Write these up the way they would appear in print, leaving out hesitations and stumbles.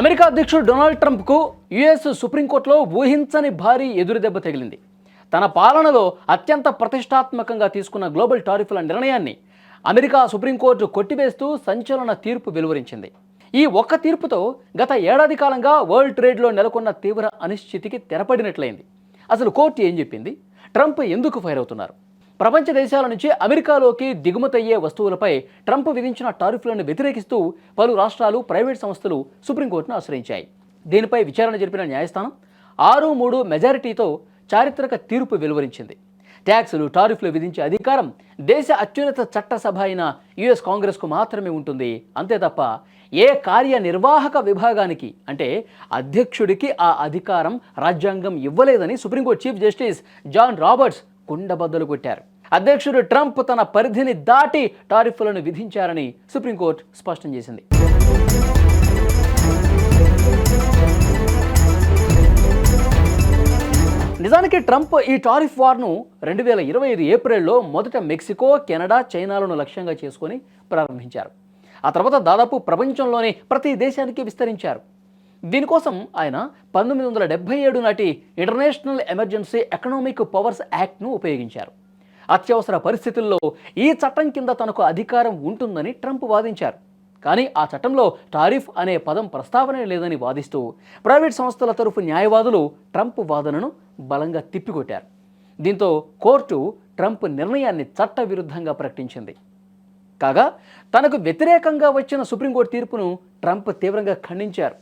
America అధ్యక్షుడు Donald ట్రంప్కు US సుప్రీంకోర్టులో ఊహించని భారీ ఎదురుదెబ్బ తగిలింది. తన పాలనలో అత్యంత ప్రతిష్టాత్మకంగా తీసుకున్న గ్లోబల్ టారిఫ్ల నిర్ణయాన్ని అమెరికా సుప్రీంకోర్టు కొట్టివేస్తూ సంచలన తీర్పు వెలువరించింది. ఈ ఒక్క తీర్పుతో గత ఏడాది కాలంగా వరల్డ్ ట్రేడ్లో నెలకొన్న తీవ్ర అనిశ్చితికి తెరపడినట్లయింది. అసలు కోర్టు ఏం చెప్పింది? ట్రంప్ ఎందుకు ఫైర్ అవుతున్నారు? ప్రపంచ దేశాల నుంచి అమెరికాలోకి దిగుమతయ్యే వస్తువులపై ట్రంప్ విధించిన టారిఫ్లను వ్యతిరేకిస్తూ పలు రాష్ట్రాలు, ప్రైవేట్ సంస్థలు సుప్రీంకోర్టును ఆశ్రయించాయి. దీనిపై విచారణ జరిపిన న్యాయస్థానం 6-3 మెజారిటీతో చారిత్రక తీర్పు వెలువరించింది. ట్యాక్సులు, టారిఫ్లు విధించే అధికారం దేశ అత్యున్నత చట్టసభ అయిన యుఎస్ కాంగ్రెస్కు మాత్రమే ఉంటుంది. అంతే తప్ప ఏ కార్యనిర్వాహక విభాగానికి అంటే అధ్యక్షుడికి ఆ అధికారం రాజ్యాంగం ఇవ్వలేదని Supreme Court Chief Justice John Roberts కుండబద్దలు కొట్టారు. అధ్యక్షుడు ట్రంప్ తన పరిధిని దాటి టారిఫ్లను విధించారని సుప్రీంకోర్టు స్పష్టం చేసింది. నిజానికి ట్రంప్ ఈ టారిఫ్ వార్ను 2025 ఏప్రిల్లో మొదట మెక్సికో, కెనడా, చైనాలను లక్ష్యంగా చేసుకొని ప్రారంభించారు. ఆ తర్వాత దాదాపు ప్రపంచంలోని ప్రతి దేశానికి విస్తరించారు. దీనికోసం ఆయన 1977 నాటి ఇంటర్నేషనల్ ఎమర్జెన్సీ ఎకనామిక్ పవర్స్ యాక్ట్ను ఉపయోగించారు. అత్యవసర పరిస్థితుల్లో ఈ చట్టం కింద తనకు అధికారం ఉంటుందని ట్రంప్ వాదించారు. కానీ ఆ చట్టంలో టారిఫ్ అనే పదం ప్రస్తావనే లేదని వాదిస్తూ ప్రైవేట్ సంస్థల తరఫు న్యాయవాదులు ట్రంప్ వాదనను బలంగా తిప్పికొట్టారు. దీంతో కోర్టు ట్రంప్ నిర్ణయాన్ని చట్టవిరుద్ధంగా ప్రకటించింది. కాగా తనకు వ్యతిరేకంగా వచ్చిన సుప్రీంకోర్టు తీర్పును ట్రంప్ తీవ్రంగా ఖండించారు.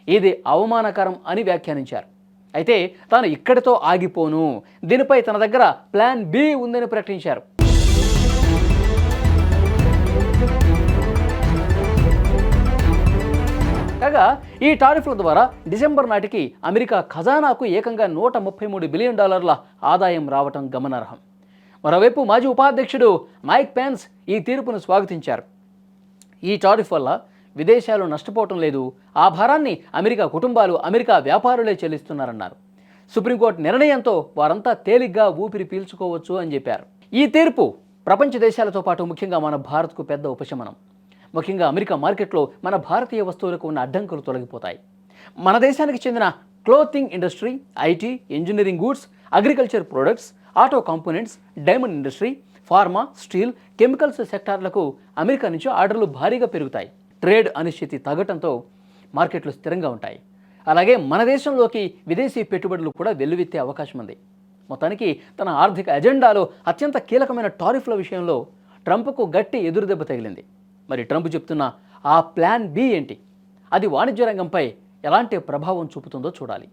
ఇది అవమానకరం అని వ్యాఖ్యానించారు. అయితే తాను ఇక్కడితో ఆగిపోను, దీనిపై తన దగ్గర ప్లాన్ బి ఉందని ప్రకటించారు. కాగా ఈ టారిఫ్ల ద్వారా డిసెంబర్ నాటికి అమెరికా ఖజానాకు ఏకంగా $133 బిలియన్ ఆదాయం రావటం గమనార్హం. మరోవైపు మాజీ ఉపాధ్యక్షుడు మైక్ పెన్స్ ఈ తీర్పును స్వాగతించారు. ఈ టారిఫ్ వల్ల విదేశాలు నష్టపోవటం లేదు, ఆ భారాన్ని అమెరికా కుటుంబాలు, అమెరికా వ్యాపారులే చెల్లిస్తున్నారన్నారు. సుప్రీంకోర్టు నిర్ణయంతో వారంతా తేలిగ్గా ఊపిరి పీల్చుకోవచ్చు అని చెప్పారు. ఈ తీర్పు ప్రపంచ దేశాలతో పాటు ముఖ్యంగా మన భారత్కు పెద్ద ఉపశమనం. ముఖ్యంగా అమెరికా మార్కెట్లో మన భారతీయ వస్తువులకు ఉన్న అడ్డంకులు తొలగిపోతాయి. మన దేశానికి చెందిన clothing industry, IT, engineering goods, agriculture products, auto components, diamond industry, pharma, steel, chemicals సెక్టార్లకు అమెరికా నుంచి ఆర్డర్లు భారీగా పెరుగుతాయి. ట్రేడ్ అనిశ్చితి తగ్గటంతో మార్కెట్లు స్థిరంగా ఉంటాయి. అలాగే మన దేశంలోకి విదేశీ పెట్టుబడులు కూడా వెల్లువెత్తే అవకాశం ఉంది. మొత్తానికి తన ఆర్థిక ఎజెండాలో అత్యంత కీలకమైన టారిఫ్ల విషయంలో ట్రంప్కు గట్టి ఎదురుదెబ్బ తగిలింది. మరి ట్రంప్ చెప్తున్న ఆ ప్లాన్ బి ఏంటి? అది వాణిజ్య రంగంపై ఎలాంటి ప్రభావం చూపుతుందో చూడాలి.